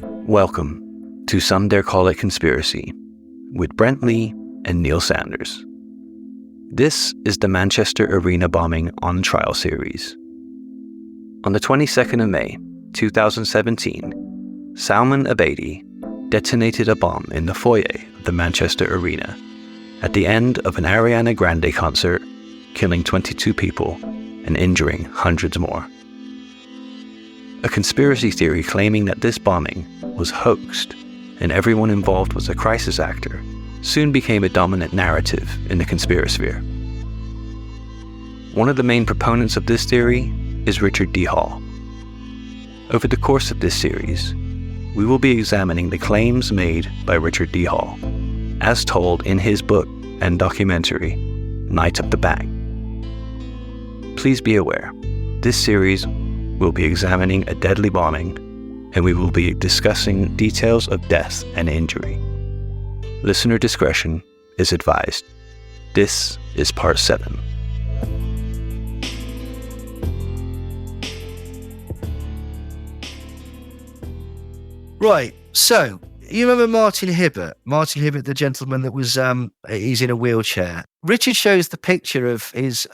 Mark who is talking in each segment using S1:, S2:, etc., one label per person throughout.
S1: Welcome to Some Dare Call It Conspiracy with Brent Lee and Neil Sanders. This is the Manchester Arena bombing on trial series. On the 22nd of May, 2017, Salman Abedi detonated a bomb in the foyer of the Manchester Arena at the end of an Ariana Grande concert, killing 22 people and injuring hundreds more. A conspiracy theory claiming that this bombing was hoaxed and everyone involved was a crisis actor soon became a dominant narrative in the conspirasphere. One of the main proponents of this theory is Richard D. Hall. Over the course of this series, we will be examining the claims made by Richard D. Hall, as told in his book and documentary, Night of the Bang. Please be aware, this series will be examining a deadly bombing, and we will be discussing details of death and injury. Listener discretion is advised. This is part 7.
S2: Right, so you remember Martin Hibbert? Martin Hibbert, the gentleman that was, he's in a wheelchair. Richard shows the picture of his,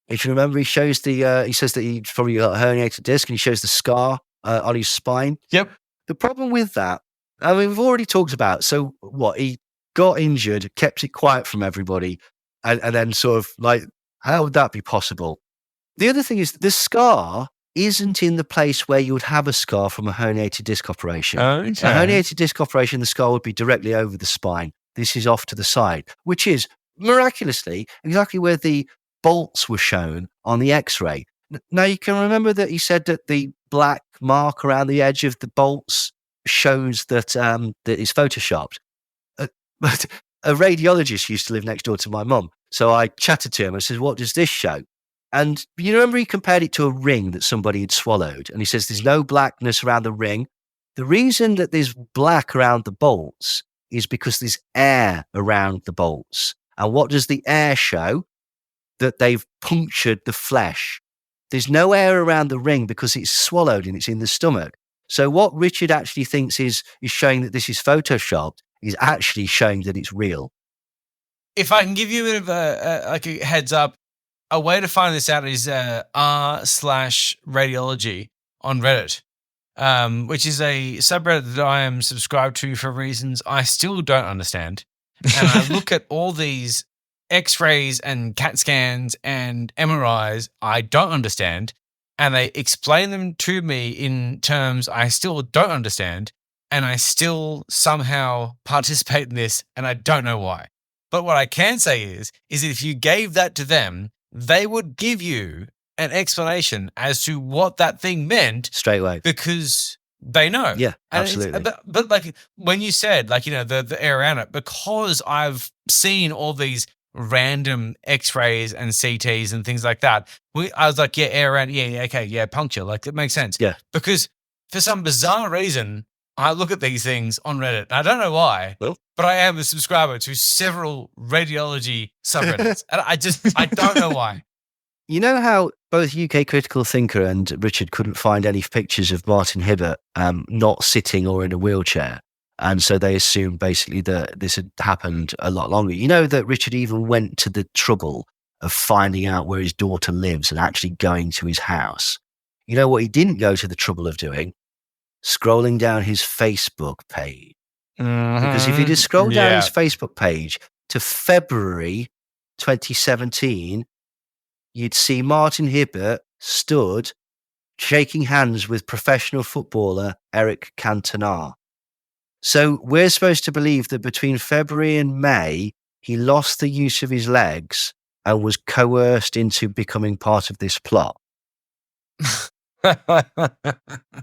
S2: if you remember, he shows he says that he's probably got a herniated disc and he shows the scar on his spine.
S3: Yep.
S2: The problem with that, I mean, we've already talked about, so what, he got injured, kept it quiet from everybody, and then sort of like, how would that be possible? The other thing is the scar isn't in the place where you would have a scar from a herniated disc operation.
S3: Okay.
S2: A herniated disc operation, the scar would be directly over the spine. This is off to the side, which is miraculously exactly where the bolts were shown on the x-ray. Now you can remember that he said that the black mark around the edge of the bolts shows that that it's photoshopped. But a radiologist used to live next door to my mum, so I chatted to him. I said, "What does this show?" And you remember he compared it to a ring that somebody had swallowed, and he says there's no blackness around the ring. The reason that there's black around the bolts is because there's air around the bolts. And what does the air show? That they've punctured the flesh. There's no air around the ring because it's swallowed and it's in the stomach. So what Richard actually thinks is showing that this is photoshopped is actually showing that it's real.
S3: If I can give you a bit of a heads up, a way to find this out is r/radiology on Reddit, which is a subreddit that I am subscribed to for reasons I still don't understand. And I look at all these X-rays and CAT scans and MRIs I don't understand, and they explain them to me in terms I still don't understand, and I still somehow participate in this, and I don't know why. But what I can say is if you gave that to them, they would give you an explanation as to what that thing meant
S2: Straight away.
S3: because they know.
S2: Yeah,
S3: And
S2: absolutely.
S3: but like when you said, like, you know, the air around it, because I've seen all these random X-rays and CTs and things like that, I was like, yeah, air around, yeah, okay, yeah, puncture, like it makes sense.
S2: Yeah.
S3: Because for some bizarre reason, I look at these things on Reddit. I don't know why,
S2: Well.
S3: but I am a subscriber to several radiology subreddits, and I don't know why.
S2: You know how both UK Critical Thinker and Richard couldn't find any pictures of Martin Hibbert not sitting or in a wheelchair? And so they assumed basically that this had happened a lot longer. You know that Richard even went to the trouble of finding out where his daughter lives and actually going to his house. You know what he didn't go to the trouble of doing? Scrolling down his Facebook page. Because if you just scroll down his Facebook page to February 2017, you'd see Martin Hibbert stood shaking hands with professional footballer Eric Cantona. So we're supposed to believe that between February and May, he lost the use of his legs and was coerced into becoming part of this plot.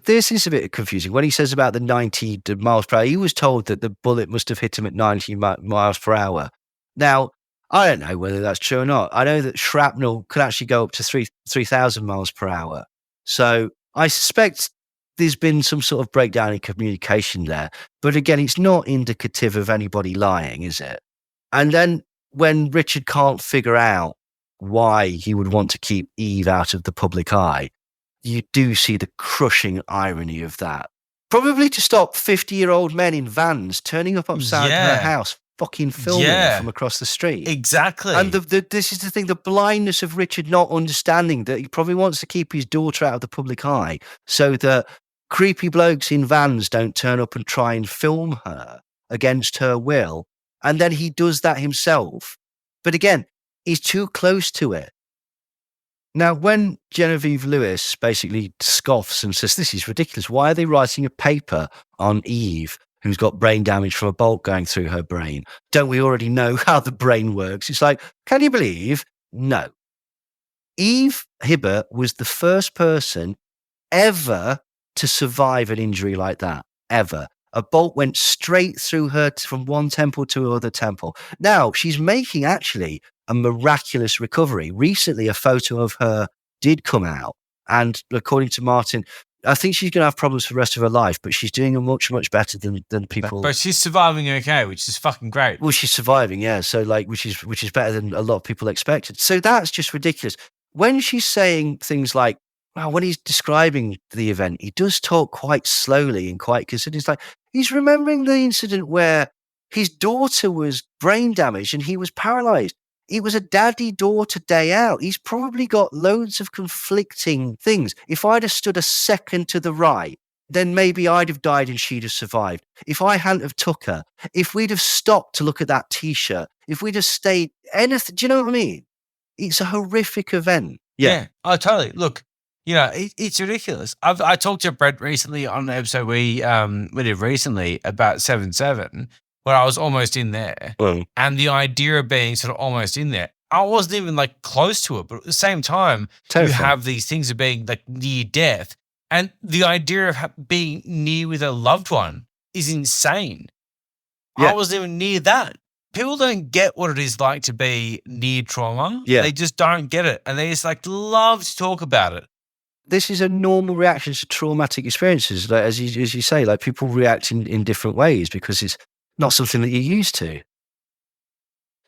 S2: This is a bit confusing. When he says about the 90 miles per hour, he was told that the bullet must have hit him at 90 miles per hour. Now, I don't know whether that's true or not. I know that shrapnel could actually go up to 3,000 miles per hour. So I suspect there's been some sort of breakdown in communication there. But again, it's not indicative of anybody lying, is it? And then when Richard can't figure out why he would want to keep Eve out of the public eye, you do see the crushing irony of that. Probably to stop 50-year-old men in vans turning up outside her house, fucking filming her from across the street.
S3: Exactly.
S2: And this is the thing, the blindness of Richard not understanding that he probably wants to keep his daughter out of the public eye so that creepy blokes in vans don't turn up and try and film her against her will. And then he does that himself. But again, he's too close to it. Now, when Genevieve Lewis basically scoffs and says, this is ridiculous, why are they writing a paper on Eve, who's got brain damage from a bolt going through her brain? Don't we already know how the brain works? It's like, can you believe? No. Eve Hibbert was the first person ever to survive an injury like that, ever. A bolt went straight through her from one temple to another temple. Now, she's making actually a miraculous recovery. Recently, a photo of her did come out. And according to Martin, I think she's going to have problems for the rest of her life, but she's doing much, much better than people.
S3: But she's surviving okay, which is fucking great.
S2: Well, she's surviving, yeah. So which is better than a lot of people expected. So that's just ridiculous. When she's saying things like, well, when he's describing the event, he does talk quite slowly and quite considered. It's like he's remembering the incident where his daughter was brain damaged and he was paralyzed. It was a daddy-daughter day out. He's probably got loads of conflicting things. If I'd have stood a second to the right, then maybe I'd have died and she'd have survived. If I hadn't have took her, if we'd have stopped to look at that T-shirt, if we'd have stayed, anything, do you know what I mean? It's a horrific event.
S3: Yeah. Oh, totally. Look, it's ridiculous. I talked to Brett recently on the episode we did recently about 7/7. Where I was almost in there. And the idea of being sort of almost in there, I wasn't even like close to it. But at the same time, you have these things of being like near death. And the idea of being near with a loved one is insane. Yeah. I wasn't even near that. People don't get what it is like to be near trauma. Yeah. They just don't get it. And they just like love to talk about it.
S2: This is a normal reaction to traumatic experiences. Like, as you say, like people react in different ways because it's not something that you're used to.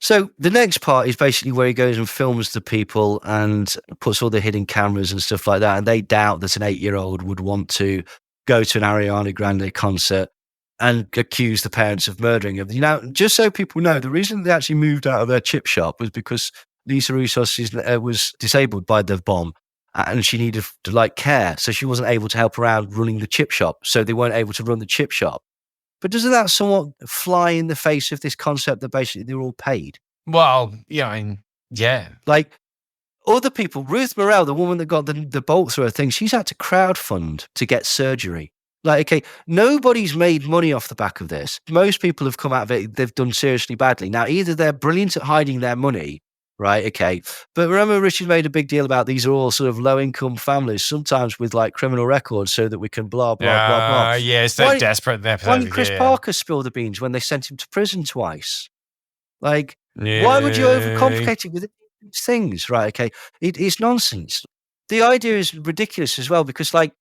S2: So the next part is basically where he goes and films the people and puts all the hidden cameras and stuff like that. And they doubt that an 8-year-old would want to go to an Ariana Grande concert and accuse the parents of murdering them. Just so people know, the reason they actually moved out of their chip shop was because Lisa Roussos was disabled by the bomb and she needed care. So she wasn't able to help around running the chip shop. So they weren't able to run the chip shop. But doesn't that somewhat fly in the face of this concept that basically they're all paid?
S3: Well, yeah.
S2: Like other people, Ruth Morel, the woman that got the bolt through her thing, she's had to crowdfund to get surgery. Like, okay, nobody's made money off the back of this. Most people have come out of it, they've done seriously badly. Now, either they're brilliant at hiding their money, right? Okay. But remember, Richard made a big deal about these are all sort of low-income families, sometimes with like criminal records so that we can blah, blah, blah, blah.
S3: Yes, they're desperate.
S2: Why did Chris Parker spill the beans when they sent him to prison twice? Like, why would you overcomplicate it with these things? Right, okay. It's nonsense. The idea is ridiculous as well because, like,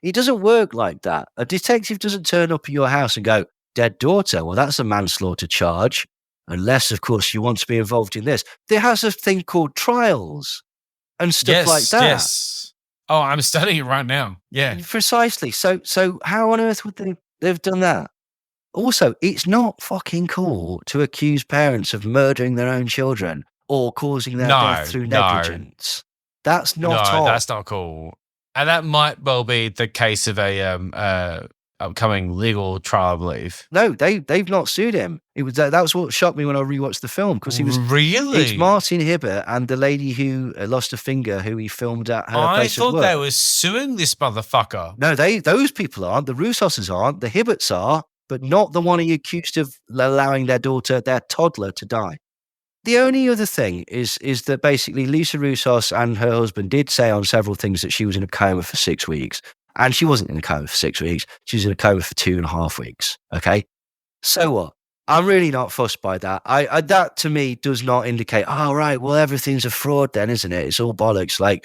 S2: it doesn't work like that. A detective doesn't turn up at your house and go, dead daughter, well, that's a manslaughter charge. Unless, of course, you want to be involved in this. There has a thing called trials and stuff like that.
S3: Yes. Oh, I'm studying it right now. Yeah.
S2: Precisely. So how on earth would they've done that? Also, it's not fucking cool to accuse parents of murdering their own children or causing their death through negligence. That's not
S3: that's not cool. And that might well be the case of a upcoming legal trial, I believe.
S2: No, they've not sued him. It was that was what shocked me when I rewatched the film because he was
S3: really.
S2: It's Martin Hibbert and the lady who lost a finger, who he filmed at her place of work.
S3: I thought they were suing this motherfucker.
S2: No, those people aren't. The Roussosses aren't. The Hibberts are, but not the one he accused of allowing their toddler, to die. The only other thing is that basically Lisa Roussos and her husband did say on several things that she was in a coma for 6 weeks. And she wasn't in a coma for 6 weeks. She was in a coma for 2.5 weeks. Okay. So what? I'm really not fussed by that. That to me does not indicate, oh, right, well, everything's a fraud then, isn't it? It's all bollocks. Like,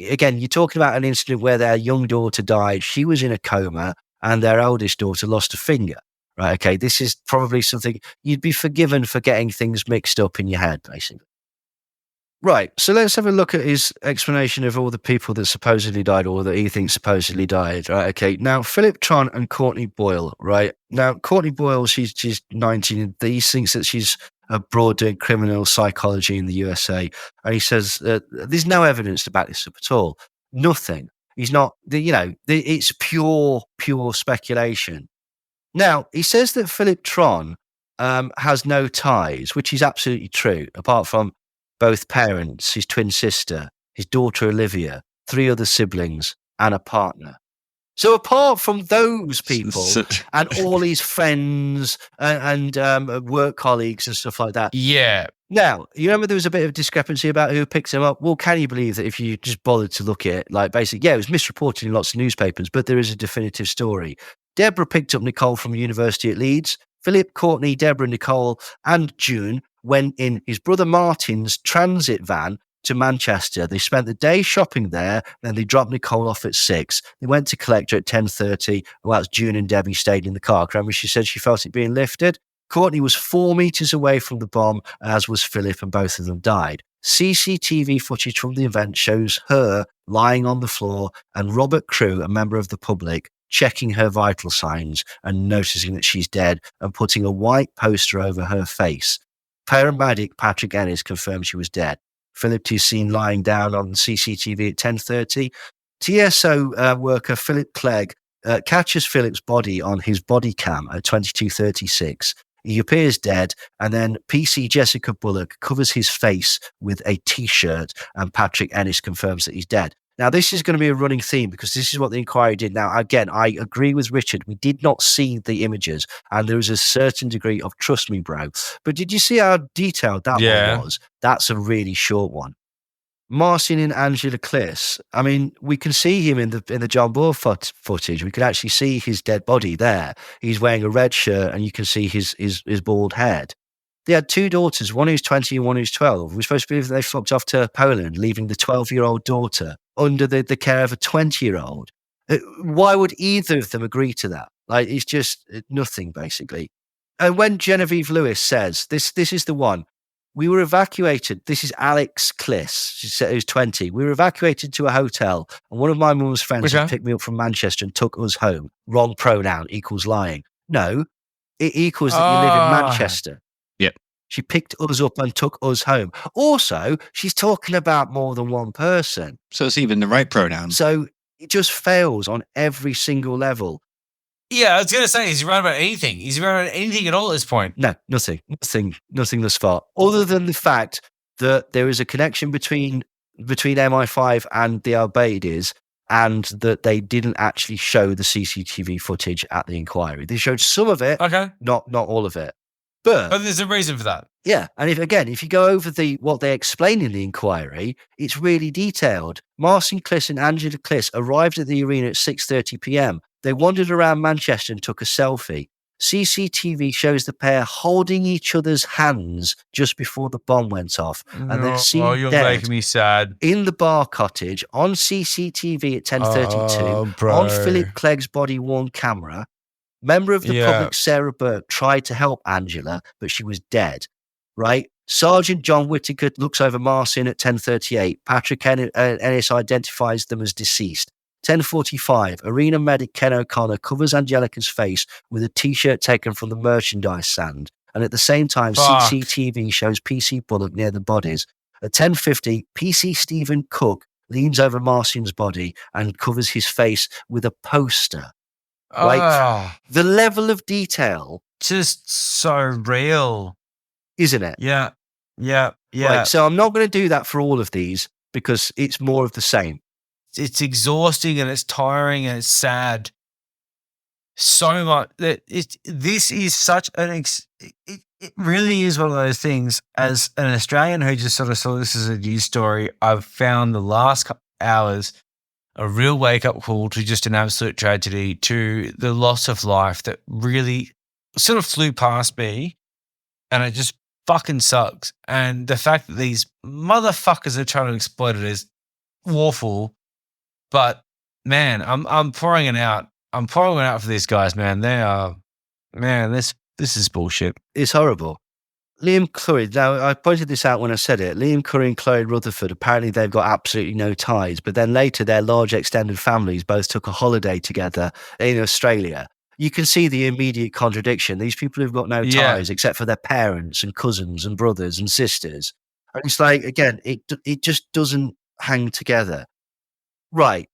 S2: again, you're talking about an incident where their young daughter died. She was in a coma and their eldest daughter lost a finger. Right. Okay. This is probably something you'd be forgiven for getting things mixed up in your head, basically. Right. So let's have a look at his explanation of all the people that supposedly died or that he thinks supposedly died. Right. Okay. Now, Philip Tron and Courtney Boyle. Right. Now, Courtney Boyle, she's 19. He thinks that she's abroad doing criminal psychology in the USA. And he says there's no evidence to back this up at all. Nothing. He's not, it's pure speculation. Now, he says that Philip Tron has no ties, which is absolutely true, apart from both parents, his twin sister, his daughter Olivia, 3 other siblings, and a partner. So apart from those people and all his friends and work colleagues and stuff like that.
S3: Yeah.
S2: Now, you remember there was a bit of discrepancy about who picked him up? Well, can you believe that if you just bothered to look at it, like basically, it was misreported in lots of newspapers, but there is a definitive story. Deborah picked up Nicole from university at Leeds. Philip, Courtney, Deborah, Nicole, and June went in his brother Martin's transit van to Manchester. They spent the day shopping there, then they dropped Nicole off at 6. They went to collect her at 10:30. Whilst June and Debbie stayed in the car. Remember, she said she felt it being lifted. Courtney was 4 meters away from the bomb, as was Philip, and both of them died. CCTV footage from the event shows her lying on the floor and Robert Crew, a member of the public, checking her vital signs and noticing that she's dead and putting a white poster over her face. Paramedic Patrick Ennis confirmed she was dead. Philip is seen lying down on CCTV at 10:30. TSO worker Philip Clegg catches Philip's body on his body cam at 22:36. He appears dead, and then PC Jessica Bullock covers his face with a T-shirt, and Patrick Ennis confirms that he's dead. Now, this is going to be a running theme because this is what the inquiry did. Now, again, I agree with Richard. We did not see the images, and there is a certain degree of trust me, bro. But did you see how detailed that one was? That's a really short one. Marcin and Angela Kliss. I mean, we can see him in the John Bull footage. We can actually see his dead body there. He's wearing a red shirt, and you can see his bald head. They had 2 daughters, one who's 20 and one who's 12. We're supposed to believe that they fucked off to Poland, leaving the 12-year-old daughter under the care of a 20-year-old. Why would either of them agree to that? Like, it's just nothing, basically. And when Genevieve Lewis says, this is the one, we were evacuated. This is Alex Kliss, she said, who's 20. We were evacuated to a hotel, and one of my mum's friends picked me up from Manchester and took us home. Wrong pronoun equals lying. No, it equals that you live in Manchester.
S1: Yep.
S2: She picked us up and took us home. Also, she's talking about more than one person.
S1: So it's even the right pronoun.
S2: So it just fails on every single level.
S3: Yeah, I was going to say, is he right about anything? Is he right about anything at all at this point?
S2: No, nothing thus far. Other than the fact that there is a connection between MI5 and the Al-Baidis, and that they didn't actually show the CCTV footage at the inquiry. They showed some of it,
S3: okay,
S2: not all of it. But
S3: there's a reason for that.
S2: Yeah, and if you go over what they explain in the inquiry, it's really detailed. Marcin Kliss and Angela Kliss arrived at the arena at 6:30 p.m. They wandered around Manchester and took a selfie. CCTV shows the pair holding each other's hands just before the bomb went off, and they're seen
S3: you're
S2: dead
S3: making me sad.
S2: in the bar cottage on CCTV at 10:32 on Philip Clegg's body-worn camera. Member of the public, Sarah Burke, tried to help Angela, but she was dead, right? Sergeant John Whittaker looks over Marcin at 10:38. Patrick Ennis identifies them as deceased. 10:45, arena medic Ken O'Connor covers Angelica's face with a T-shirt taken from the merchandise stand. And at the same time, CCTV shows PC Bullock near the bodies. At 10:50, PC Stephen Cook leans over Marcin's body and covers his face with a poster. Right? The level of detail.
S3: Just so real.
S2: Isn't it?
S3: Yeah.
S2: Right, so I'm not going to do that for all of these because it's more of the same.
S3: It's exhausting and it's tiring and it's sad. So much that this is such an it really is one of those things. As an Australian who just sort of saw this as a news story, I've found the last couple hours a real wake-up call to just an absolute tragedy, to the loss of life that really sort of flew past me, and it just fucking sucks. And the fact that these motherfuckers are trying to exploit it is awful. But man, I'm pouring it out. I'm pouring it out for these guys, man. They are, man, this is bullshit.
S2: It's horrible. Liam Curry, now I pointed this out when I said it. Liam Curry and Chloe Rutherford, apparently they've got absolutely no ties, but then later their large extended families both took a holiday together in Australia. You can see the immediate contradiction. These people who've got no
S3: Yeah.
S2: ties except for their parents and cousins and brothers and sisters. And it's like, again, it just doesn't hang together. Right.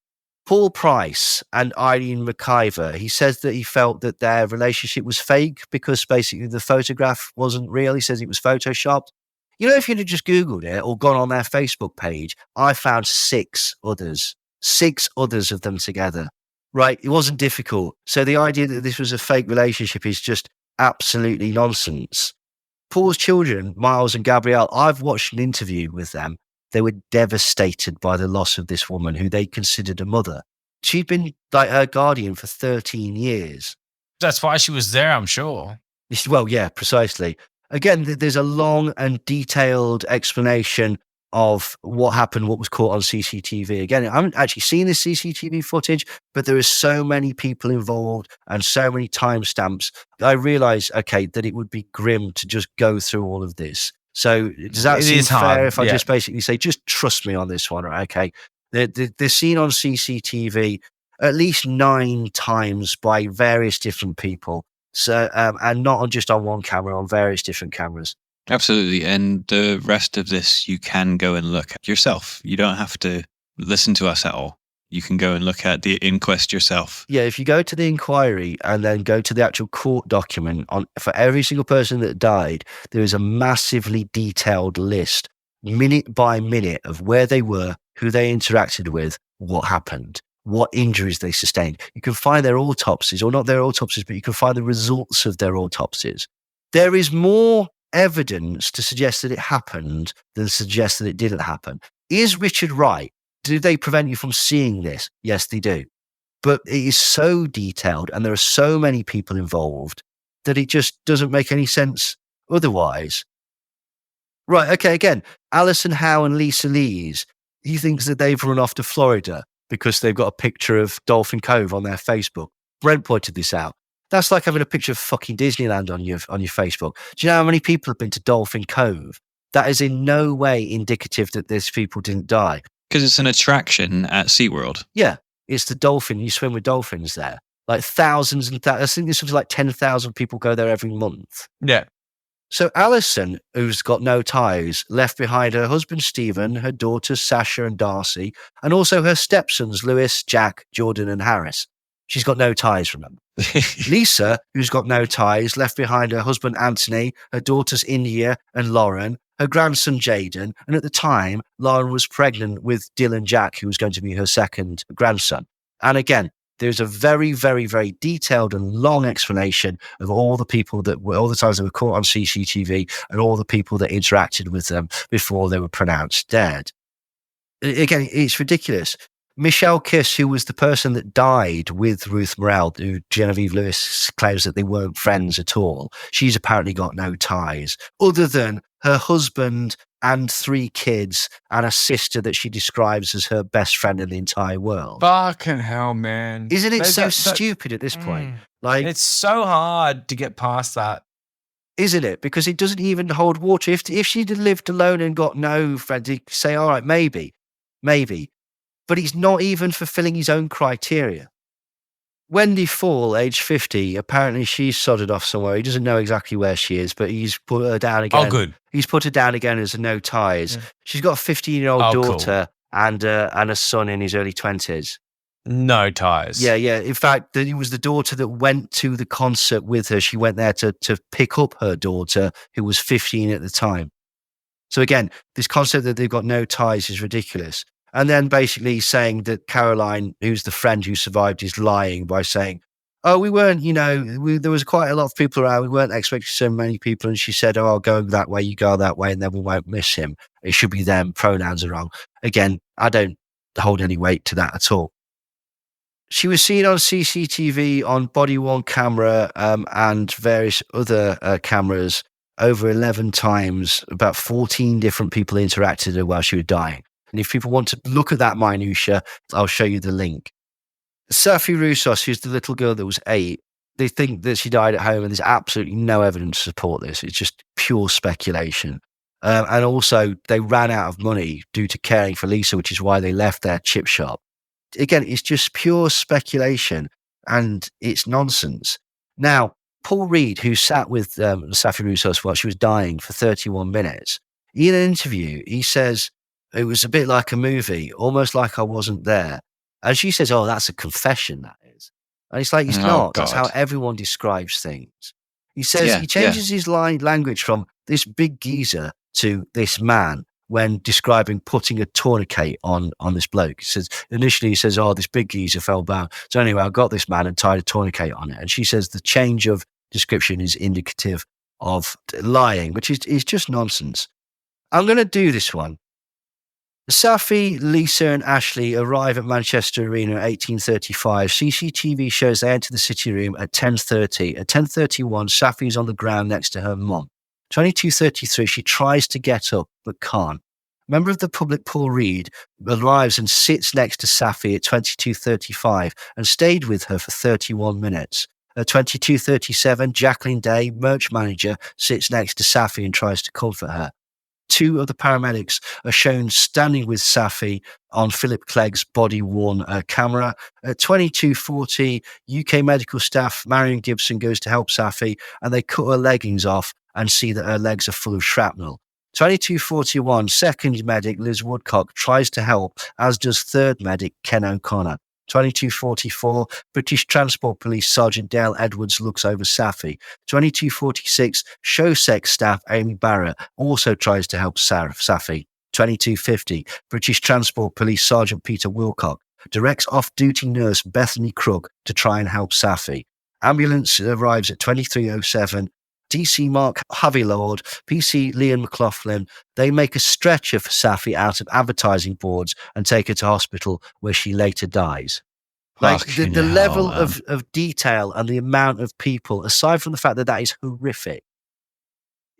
S2: Paul Price and Irene McIver, he says that he felt that their relationship was fake because basically the photograph wasn't real. He says it was photoshopped. You know, if you'd have just Googled it or gone on their Facebook page, I found 6 others of them together. Right. It wasn't difficult. So the idea that this was a fake relationship is just absolutely nonsense. Paul's children, Miles and Gabrielle, I've watched an interview with them. They were devastated by the loss of this woman who they considered a mother. She'd been like her guardian for 13 years.
S3: That's why she was there, I'm sure.
S2: Well, yeah, precisely. Again, there's a long and detailed explanation of what happened, what was caught on CCTV. Again, I haven't actually seen this CCTV footage, but there are so many people involved and so many timestamps. I realize, okay, that it would be grim to just go through all of this. So does that seem fair if I just basically say, just trust me on this one, right? Okay. They're seen on CCTV at least 9 times by various different people. So, and not just on one camera, on various different cameras.
S4: Absolutely. And the rest of this, you can go and look at yourself. You don't have to listen to us at all. You can go and look at the inquest yourself.
S2: Yeah, if you go to the inquiry and then go to the actual court document for every single person that died, there is a massively detailed list, minute by minute, of where they were, who they interacted with, what happened, what injuries they sustained. You can find their autopsies, or not their autopsies, but you can find the results of their autopsies. There is more evidence to suggest that it happened than suggest that it didn't happen. Is Richard right? Do they prevent you from seeing this? Yes, they do. But it is so detailed and there are so many people involved that it just doesn't make any sense otherwise. Right, okay, again, Alison Howe and Lisa Lees, he thinks that they've run off to Florida because they've got a picture of Dolphin Cove on their Facebook. Brent pointed this out. That's like having a picture of fucking Disneyland on your Facebook. Do you know how many people have been to Dolphin Cove? That is in no way indicative that these people didn't die.
S4: Because it's an attraction at SeaWorld.
S2: Yeah, it's the dolphin. You swim with dolphins there. Like thousands and thousands. I think this was like 10,000 people go there every month.
S3: Yeah.
S2: So Alison, who's got no ties, left behind her husband Stephen, her daughters Sasha and Darcy, and also her stepsons Lewis, Jack, Jordan and Harris. She's got no ties, remember. Lisa, who's got no ties, left behind her husband Anthony, her daughters India and Lauren, her grandson Jaden, and at the time, Lauren was pregnant with Dylan Jack, who was going to be her second grandson. And again, there's a very, very, very detailed and long explanation of all the people that were, all the times they were caught on CCTV and all the people that interacted with them before they were pronounced dead. Again, it's ridiculous. Michelle Kiss, who was the person that died with Ruth Morel, who Genevieve Lewis claims that they weren't friends at all, she's apparently got no ties, other than her husband and 3 kids and a sister that she describes as her best friend in the entire world.
S3: Fucking hell, man.
S2: Isn't it stupid at this point? Like,
S3: it's so hard to get past that.
S2: Isn't it? Because it doesn't even hold water. If she'd lived alone and got no friends, he'd say, all right, maybe. But he's not even fulfilling his own criteria. Wendy Fall, age 50, apparently she's sodded off somewhere. He doesn't know exactly where she is, but he's put her down again.
S3: Oh, good.
S2: He's put her down again as a no ties. Yeah. She's got a 15-year-old daughter and a son in his early 20s.
S3: No ties.
S2: Yeah. In fact, it was the daughter that went to the concert with her. She went there to pick up her daughter, who was 15 at the time. So again, this concept that they've got no ties is ridiculous. And then basically saying that Caroline, who's the friend who survived, is lying by saying, oh, we weren't, there was quite a lot of people around. We weren't expecting so many people. And she said, oh, I'll go that way, you go that way, and then we won't miss him. It should be them. Pronouns are wrong. Again, I don't hold any weight to that at all. She was seen on CCTV, on body-worn camera, and various other cameras over 11 times. About 14 different people interacted with her while she was dying. And if people want to look at that minutiae, I'll show you the link. Safi Roussos, who's the little girl that was 8, they think that she died at home, and there's absolutely no evidence to support this. It's just pure speculation. And also, they ran out of money due to caring for Lisa, which is why they left their chip shop. Again, it's just pure speculation, and it's nonsense. Now, Paul Reed, who sat with Safi Roussos while she was dying for 31 minutes, in an interview, he says, it was a bit like a movie, almost like I wasn't there. And she says, oh, that's a confession, that is. And it's like, it's not. That's how everyone describes things. He says he changes his language from this big geezer to this man when describing putting a tourniquet on this bloke. He says, initially he says, oh, this big geezer fell down. So anyway, I got this man and tied a tourniquet on it. And she says the change of description is indicative of lying, which is just nonsense. I'm going to do this one. Safi, Lisa and Ashley arrive at Manchester Arena at 1835. CCTV shows they enter the city room at 10:30. At 10:31, Safi is on the ground next to her mum. 22:33, she tries to get up but can't. Member of the public Paul Reed arrives and sits next to Safi at 22:35 and stayed with her for 31 minutes. At 22:37, Jacqueline Day, merch manager, sits next to Safi and tries to comfort her. Two of the paramedics are shown standing with Safi on Philip Clegg's body-worn camera. At 22:40, UK medical staff, Marion Gibson, goes to help Safi, and they cut her leggings off and see that her legs are full of shrapnel. 22:41, second medic, Liz Woodcock, tries to help, as does third medic, Ken O'Connor. 22:44, British Transport Police Sergeant Dale Edwards looks over Safi. 22:46, Showsec staff Amy Barrett also tries to help Safi. 22:50, British Transport Police Sergeant Peter Wilcock directs off-duty nurse Bethany Crook to try and help Safi. Ambulance arrives at 23:07. DC Mark Havilord, PC Leon McLaughlin, they make a stretcher for Safi out of advertising boards and take her to hospital where she later dies. Like the level of detail and the amount of people, aside from the fact that is horrific.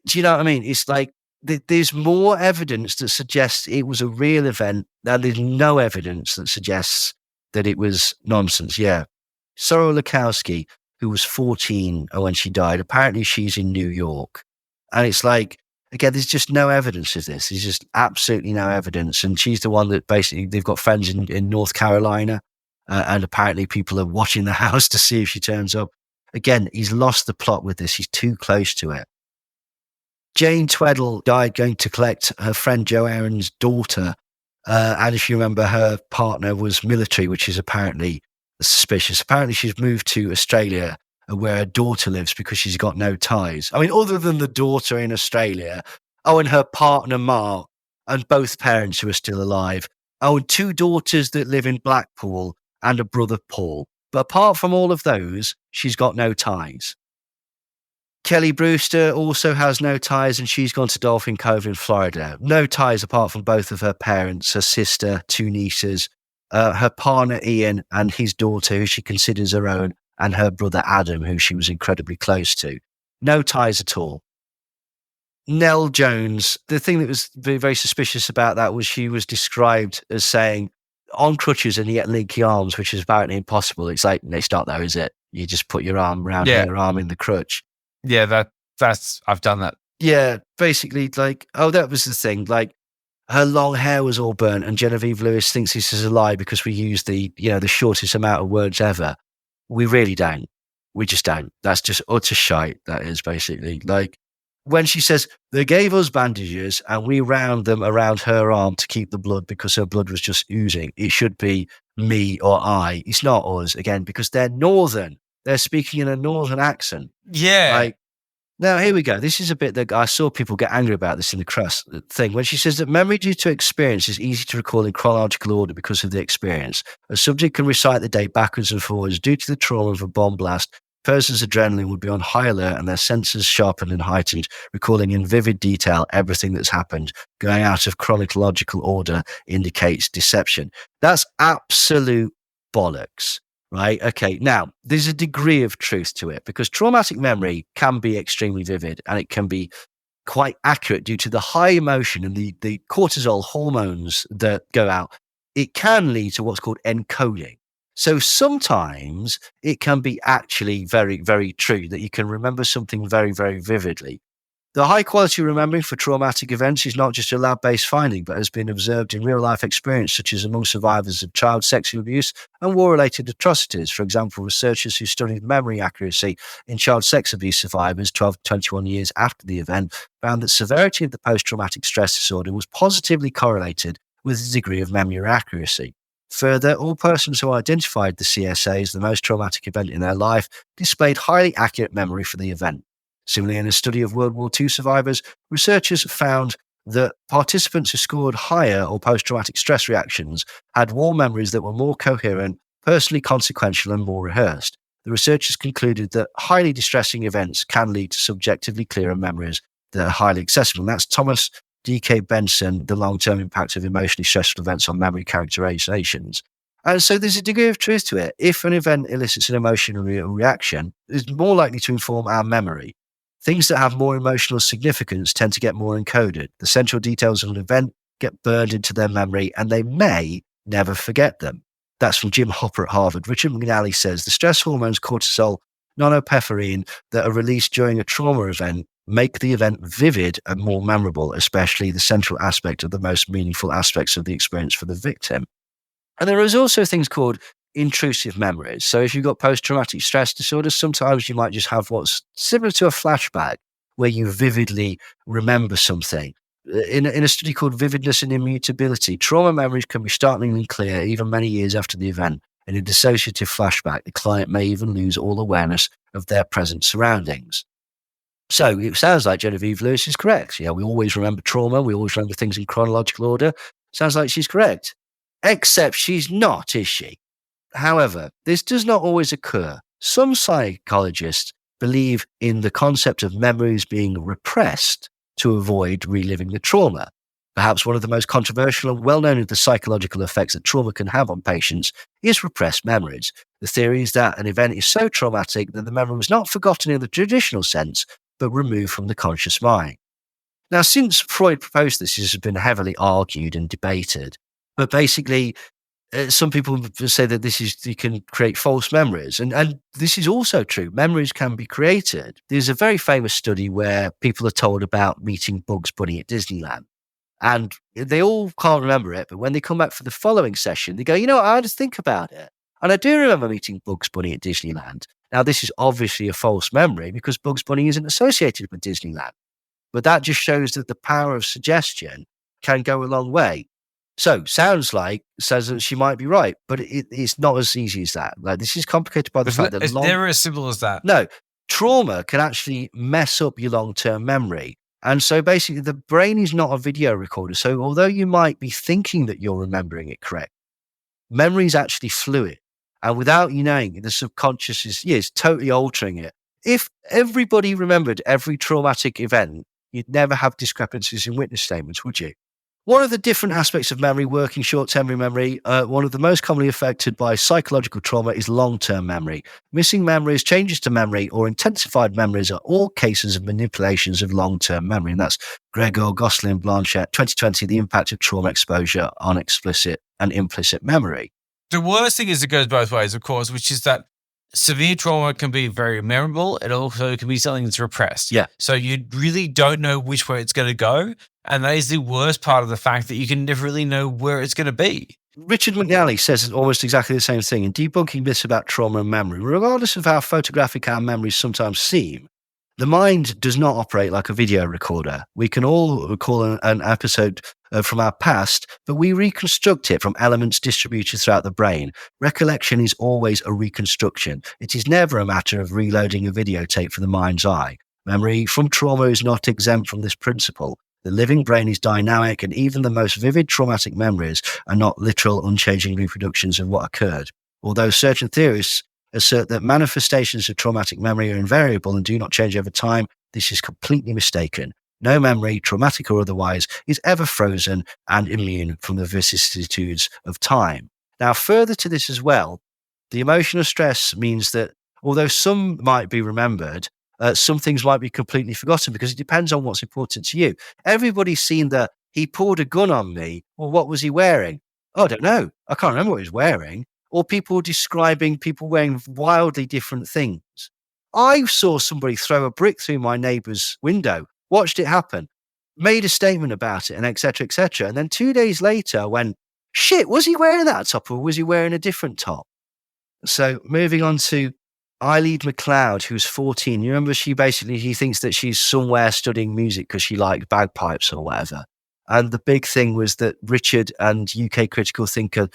S2: Do you know what I mean? It's like there's more evidence that suggests it was a real event, and there's no evidence that suggests that it was nonsense. Yeah. Sorrel Lukowski, who was 14 when she died. Apparently she's in New York. And it's like, again, there's just no evidence of this. There's just absolutely no evidence. And she's the one that basically, they've got friends in North Carolina. And apparently people are watching the house to see if she turns up. Again, he's lost the plot with this. He's too close to it. Jane Tweddle died going to collect her friend Jo Aaron's daughter. And if you remember, her partner was military, which is apparently suspicious. Apparently she's moved to Australia where her daughter lives because she's got no ties. I mean, other than the daughter in Australia, and her partner Mark, and both parents who are still alive. And two daughters that live in Blackpool and a brother Paul. But apart from all of those, she's got no ties. Kelly Brewster also has no ties, and she's gone to Dolphin Cove in Florida. No ties apart from both of her parents, her sister, two nieces, her partner Ian and his daughter, who she considers her own, and her brother Adam, who she was incredibly close to. No ties at all. Nell Jones, the thing that was very, very suspicious about that was she was described as saying on crutches and yet leaky arms, which is apparently impossible. It's like, it's not though, is it? You just put your arm around her arm in the crutch.
S3: Yeah, that's I've done that.
S2: Yeah, basically like, that was the thing. Like, her long hair was all burnt, and Genevieve Lewis thinks this is a lie because we use the shortest amount of words ever. We really don't. We just don't. That's just utter shite, that is, basically. Like, when she says, they gave us bandages and we wound them around her arm to keep the blood because her blood was just oozing. It should be me or I. It's not us, again, because they're northern. They're speaking in a northern accent.
S3: Yeah.
S2: Like, now, here we go. This is a bit that I saw people get angry about this in the Crust thing. When she says that memory due to experience is easy to recall in chronological order because of the experience. A subject can recite the day backwards and forwards due to the trauma of a bomb blast. A person's adrenaline would be on high alert and their senses sharpened and heightened, recalling in vivid detail everything that's happened. Going out of chronological order indicates deception. That's absolute bollocks. Right. Okay. Now, there's a degree of truth to it because traumatic memory can be extremely vivid and it can be quite accurate due to the high emotion and the cortisol hormones that go out. It can lead to what's called encoding. So sometimes it can be actually very, very true that you can remember something very, very vividly. The high quality remembering for traumatic events is not just a lab-based finding, but has been observed in real-life experience, such as among survivors of child sexual abuse and war-related atrocities. For example, researchers who studied memory accuracy in child sex abuse survivors 12 to 21 years after the event found that severity of the post-traumatic stress disorder was positively correlated with the degree of memory accuracy. Further, all persons who identified the CSA as the most traumatic event in their life displayed highly accurate memory for the event. Similarly, in a study of World War II survivors, researchers found that participants who scored higher or post-traumatic stress reactions had war memories that were more coherent, personally consequential, and more rehearsed. The researchers concluded that highly distressing events can lead to subjectively clearer memories that are highly accessible. And that's Thomas D.K. Benson, The Long-Term Impact of Emotionally Stressful Events on Memory Characterizations. And so there's a degree of truth to it. If an event elicits an emotional reaction, it's more likely to inform our memory. Things that have more emotional significance tend to get more encoded. The central details of an event get burned into their memory, and they may never forget them. That's from Jim Hopper at Harvard. Richard McNally says the stress hormones cortisol, norepinephrine that are released during a trauma event make the event vivid and more memorable, especially the central aspect of the most meaningful aspects of the experience for the victim. And there is also things called intrusive memories. So if you've got post-traumatic stress disorder, sometimes you might just have what's similar to a flashback where you vividly remember something. In a study called Vividness and Immutability, trauma memories can be startlingly clear even many years after the event. In a dissociative flashback, the client may even lose all awareness of their present surroundings. So it sounds like Genevieve Lewis is correct. Yeah, we always remember trauma. We always remember things in chronological order. Sounds like she's correct. Except she's not, is she? However, this does not always occur. Some psychologists believe in the concept of memories being repressed to avoid reliving the trauma. Perhaps one of the most controversial and well-known of the psychological effects that trauma can have on patients is repressed memories. The theory is that an event is so traumatic that the memory was not forgotten in the traditional sense, but removed from the conscious mind. Now, since Freud proposed this has been heavily argued and debated, but basically, some people say that you can create false memories. And this is also true. Memories can be created. There's a very famous study where people are told about meeting Bugs Bunny at Disneyland. And they all can't remember it. But when they come back for the following session, they go, you know what, I had to think about it. And I do remember meeting Bugs Bunny at Disneyland. Now, this is obviously a false memory because Bugs Bunny isn't associated with Disneyland. But that just shows that the power of suggestion can go a long way. So, says that she might be right, but it's not as easy as that. Like, this is complicated by the fact that
S3: it's never as simple as that.
S2: No, trauma can actually mess up your long-term memory. And so basically the brain is not a video recorder. So although you might be thinking that you're remembering it correct, memory is actually fluid. And without you knowing it, the subconscious is totally altering it. If everybody remembered every traumatic event, you'd never have discrepancies in witness statements, would you? One of the different aspects of memory, working short-term memory, one of the most commonly affected by psychological trauma is long-term memory. Missing memories, changes to memory, or intensified memories are all cases of manipulations of long-term memory. And that's Gregor, Gosselin, Blanchett, 2020, The Impact of Trauma Exposure on Explicit and Implicit Memory.
S3: The worst thing is it goes both ways, of course, which is that severe trauma can be very memorable. It also can be something that's repressed.
S2: Yeah.
S3: So you really don't know which way it's going to go. And that is the worst part of the fact that you can never really know where it's going to be.
S2: Richard McNally says almost exactly the same thing in debunking myths about trauma and memory. Regardless of how photographic our memories sometimes seem, the mind does not operate like a video recorder. We can all recall an episode from our past, but we reconstruct it from elements distributed throughout the brain. Recollection is always a reconstruction. It is never a matter of reloading a videotape for the mind's eye. Memory from trauma is not exempt from this principle. The living brain is dynamic, and even the most vivid traumatic memories are not literal, unchanging reproductions of what occurred. Although certain theorists assert that manifestations of traumatic memory are invariable and do not change over time, this is completely mistaken. No memory, traumatic or otherwise, is ever frozen and immune from the vicissitudes of time. Now, further to this as well, the emotional stress means that although some might be remembered, some things might be completely forgotten because it depends on what's important to you. Everybody's seen that he pulled a gun on me. Well, what was he wearing? Oh, I don't know. I can't remember what he was wearing. or people describing people wearing wildly different things. I saw somebody throw a brick through my neighbour's window, watched it happen, made a statement about it, and et cetera, et cetera. And then 2 days later, I went, shit, was he wearing that top or was he wearing a different top? So moving on to Eileen McLeod, who's 14. You remember he thinks that she's somewhere studying music because she liked bagpipes or whatever. And the big thing was that Richard and UK Critical Thinker,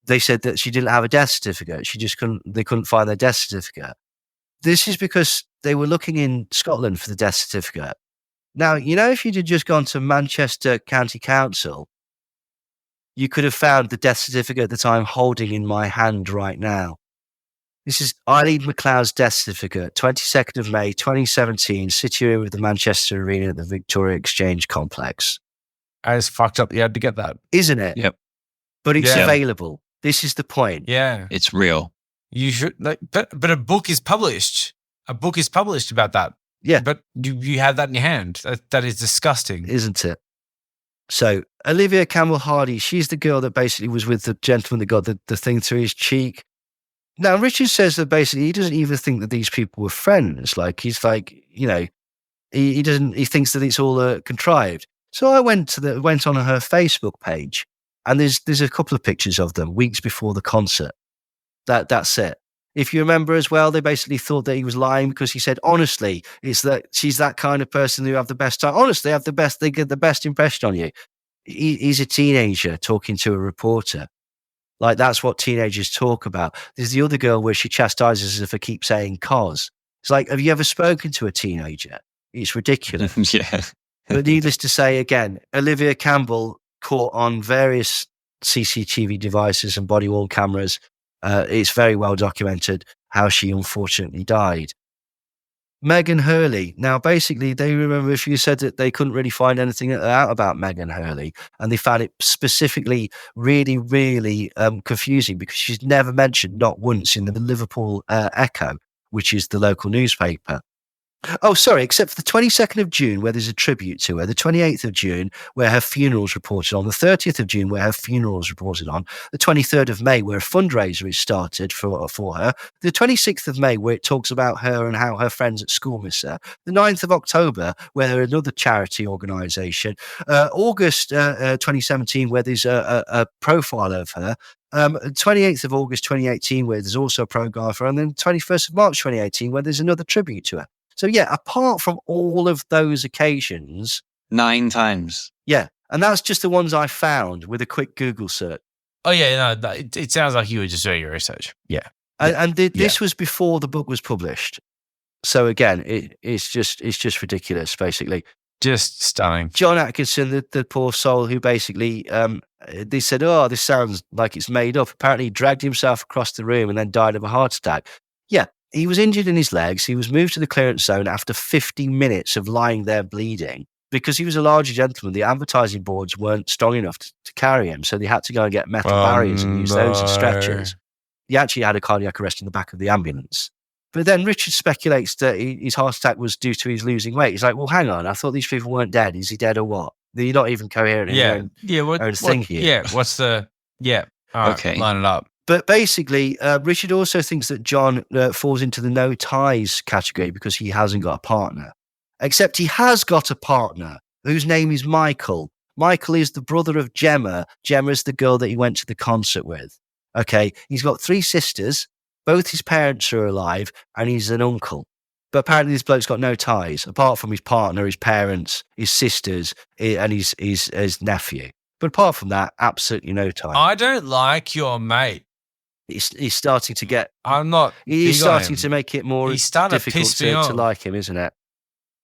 S2: they said that she didn't have a death certificate. They couldn't find their death certificate. This is because they were looking in Scotland for the death certificate. Now, if you'd just gone to Manchester County Council, you could have found the death certificate that I'm holding in my hand right now. This is Eileen McLeod's death certificate, 22nd of May, 2017, situated with the Manchester Arena at the Victoria Exchange Complex.
S3: I just fucked up. You had to get that.
S2: Isn't it?
S4: Yep.
S2: But it's available. This is the point.
S3: Yeah.
S4: It's real.
S3: You should, but a book is published. A book is published about that.
S2: Yeah.
S3: But you have that in your hand. That is disgusting.
S2: Isn't it? So Olivia Campbell Hardy, she's the girl that basically was with the gentleman that got the thing through his cheek. Now, Richard says that basically he doesn't even think that these people were friends. Like, he's like, he thinks that it's all contrived. So I went on her Facebook page, and there's a couple of pictures of them weeks before the concert. That's it. If you remember as well, they basically thought that he was lying because he said, honestly, it's that she's that kind of person who have the best time. Honestly, they get the best impression on you. He's a teenager talking to a reporter. Like, that's what teenagers talk about. There's the other girl where she chastises her for keep saying cos. It's like, have you ever spoken to a teenager? It's ridiculous.
S4: Yeah.
S2: But needless to say, again, Olivia Campbell caught on various CCTV devices and body-worn cameras. It's very well documented how she unfortunately died. Megan Hurley. Now, basically, they remember if you said that they couldn't really find anything out about Megan Hurley, and they found it specifically really, really confusing because she's never mentioned, not once, in the Liverpool Echo, which is the local newspaper. Oh, sorry, except for the 22nd of June, where there's a tribute to her, the 28th of June, where her funeral's reported on, the 30th of June, where her funeral's reported on, the 23rd of May, where a fundraiser is started for her, the 26th of May, where it talks about her and how her friends at school miss her, the 9th of October, where another charity organisation, August 2017, where there's a profile of her, 28th of August 2018, where there's also a profile of her, and then 21st of March 2018, where there's another tribute to her. So, yeah, apart from all of those occasions...
S4: 9 times.
S2: Yeah, and that's just the ones I found with a quick Google search.
S3: Oh, yeah, no, it sounds like you were just doing your research. Yeah.
S2: And this was before the book was published. So, again, it's just ridiculous, basically.
S3: Just stunning.
S2: John Atkinson, the poor soul who basically... they said, oh, this sounds like it's made up. Apparently, he dragged himself across the room and then died of a heart attack. Yeah. He was injured in his legs. He was moved to the clearance zone after 50 minutes of lying there bleeding. Because he was a larger gentleman, the advertising boards weren't strong enough to carry him, so they had to go and get metal barriers and use those as stretchers. He actually had a cardiac arrest in the back of the ambulance. But then Richard speculates that his heart attack was due to his losing weight. He's like, well, hang on, I thought these people weren't dead. Is he dead or what? You're not even coherent in your own thing here.
S3: Yeah, what's the... Yeah, all right,
S4: okay.
S3: Line it up.
S2: But basically, Richard also thinks that John falls into the no ties category because he hasn't got a partner. Except he has got a partner whose name is Michael. Michael is the brother of Gemma. Gemma is the girl that he went to the concert with. Okay, he's got 3 sisters. Both his parents are alive, and he's an uncle. But apparently this bloke's got no ties, apart from his partner, his parents, his sisters, and his nephew. But apart from that, absolutely no ties.
S3: I don't like your mate.
S2: He's starting to get...
S3: I'm not...
S2: He's starting to make it more difficult to like him, isn't it?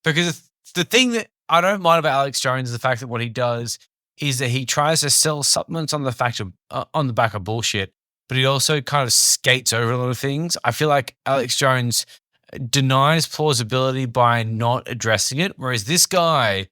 S3: Because the thing that I don't mind about Alex Jones is the fact that what he does is that he tries to sell supplements on the back of bullshit, but he also kind of skates over a lot of things. I feel like Alex Jones denies plausibility by not addressing it, whereas this guy,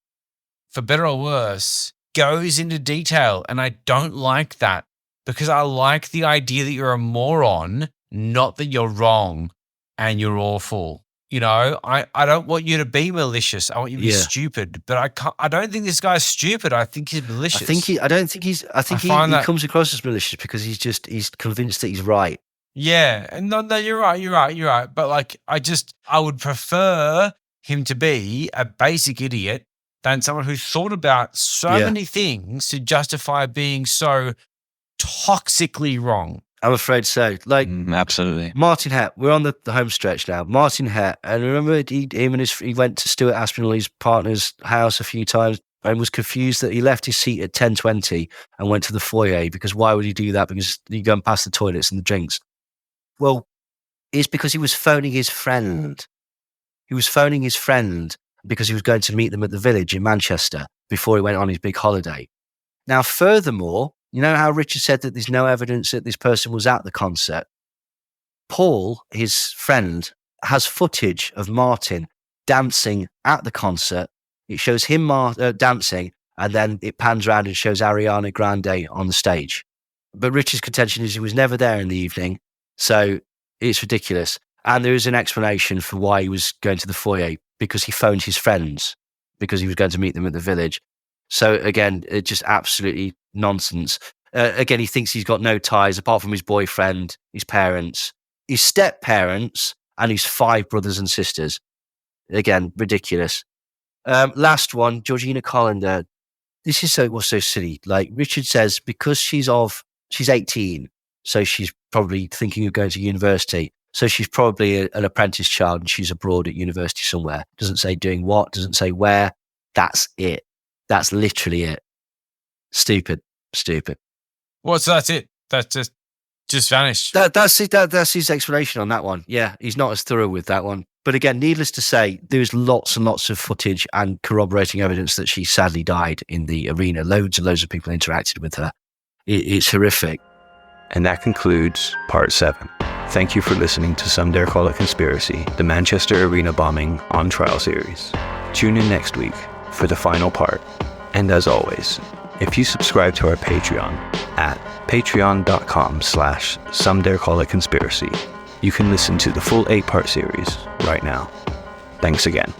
S3: for better or worse, goes into detail, and I don't like that. Because I like the idea that you're a moron, not that you're wrong and you're awful. You know, I don't want you to be malicious. I want you to be
S2: Yeah.
S3: stupid. But I don't think this guy's stupid. I think he's malicious.
S2: I think he comes across as malicious because he's convinced that he's right.
S3: Yeah, and no, you're right. But like, I would prefer him to be a basic idiot than someone who thought about so many things to justify being so toxically wrong.
S2: I'm afraid so. Like,
S4: Absolutely.
S2: Martin Hett, we're on the home stretch now. Martin Hett, and remember he went to Stuart Aspinall, his partner's house, a few times and was confused that he left his seat at 10:20 and went to the foyer because why would he do that? Because you go and pass the toilets and the drinks. Well, it's because he was phoning his friend. He was phoning his friend because he was going to meet them at the Village in Manchester before he went on his big holiday. Now, furthermore, you know how Richard said that there's no evidence that this person was at the concert? Paul, his friend, has footage of Martin dancing at the concert. It shows him dancing, and then it pans around and shows Ariana Grande on the stage. But Richard's contention is he was never there in the evening, so it's ridiculous. And there is an explanation for why he was going to the foyer, because he phoned his friends, because he was going to meet them at the Village. So again, it's just absolutely nonsense. Again, he thinks he's got no ties apart from his boyfriend, his parents, his step-parents, and his 5 brothers and sisters. Again, ridiculous. Last one, Georgina Collender. This is so silly. Like Richard says, because she's 18, so she's probably thinking of going to university. So she's probably an apprentice child and she's abroad at university somewhere. Doesn't say doing what, doesn't say where. That's it. That's literally it. Stupid.
S3: Well, so that's it. That's just vanished.
S2: That's it. That's his explanation on that one. Yeah, he's not as thorough with that one. But again, needless to say, there's lots and lots of footage and corroborating evidence that she sadly died in the arena. Loads and loads of people interacted with her. It's horrific.
S1: And that concludes part 7. Thank you for listening to Some Dare Call It Conspiracy, the Manchester Arena bombing on trial series. Tune in next week for the final part. And as always, if you subscribe to our Patreon at patreon.com/somedarecallitconspiracy, you can listen to the full 8-part series right now. Thanks again.